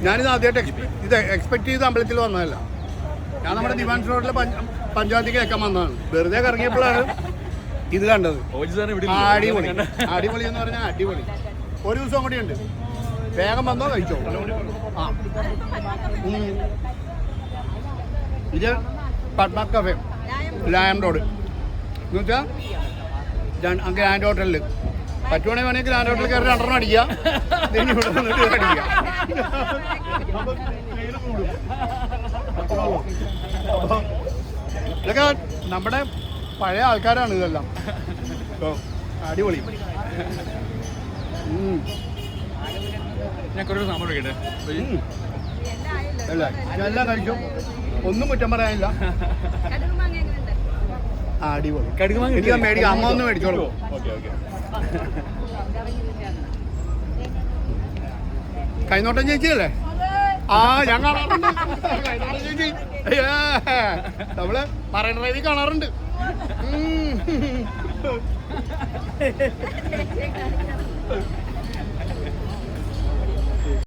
ഞാനിത് ആദ്യമായിട്ട് എക്സ്പെക്ട് ചെയ്ത് അമ്പലത്തിൽ വന്നതല്ല. ഞാൻ നമ്മുടെ ദിവാൻസ് റോഡിലെ പഞ്ചായത്തിൽ കേൾക്കാൻ വന്നതാണ്. വെറുതെ ഇറങ്ങിയപ്പോഴാണ് ഇത് കണ്ടത്. അടിപൊളി അടിപൊളി എന്ന് പറഞ്ഞാൽ അടിപൊളി. ഒരു ദിവസം കൂടി ഉണ്ട്, വേഗം വന്നോ കഴിച്ചോ. ആ ഇത് പട്ന കഫേ, ലായം റോഡ് എന്ന് വെച്ചാൽ ഗ്രാൻഡ് ഹോട്ടലിൽ. പറ്റുവാണെങ്കിൽ വേണമെങ്കിൽ ഗ്രാൻഡ് ഹോട്ടലിൽ കയറി 2 അടിക്കുക, ഇവിടെ വന്നിട്ട് അടിക്കുക. ഇതൊക്കെ നമ്മുടെ പഴയ ആൾക്കാരാണ് ഇതെല്ലാം. അടിപൊളി. ഞാൻ കുറേ സാമ്പാർ കഴിക്കട്ടെ. എല്ലാം കഴിച്ചു, ഒന്നും കുറ്റം പറയാനില്ല. അടിപൊളി. എനിക്ക് മേടിക്കാം, അമ്മ ഒന്ന് മേടിച്ചോളൂ. കൈനോട്ടം ചേച്ചിയല്ലേ? ആ ഞാൻ കാണാറുണ്ട് കൈനോട്ടം ചേച്ചി. നമ്മള് മറൈൻ ഡ്രൈവിൽ കാണാറുണ്ട്.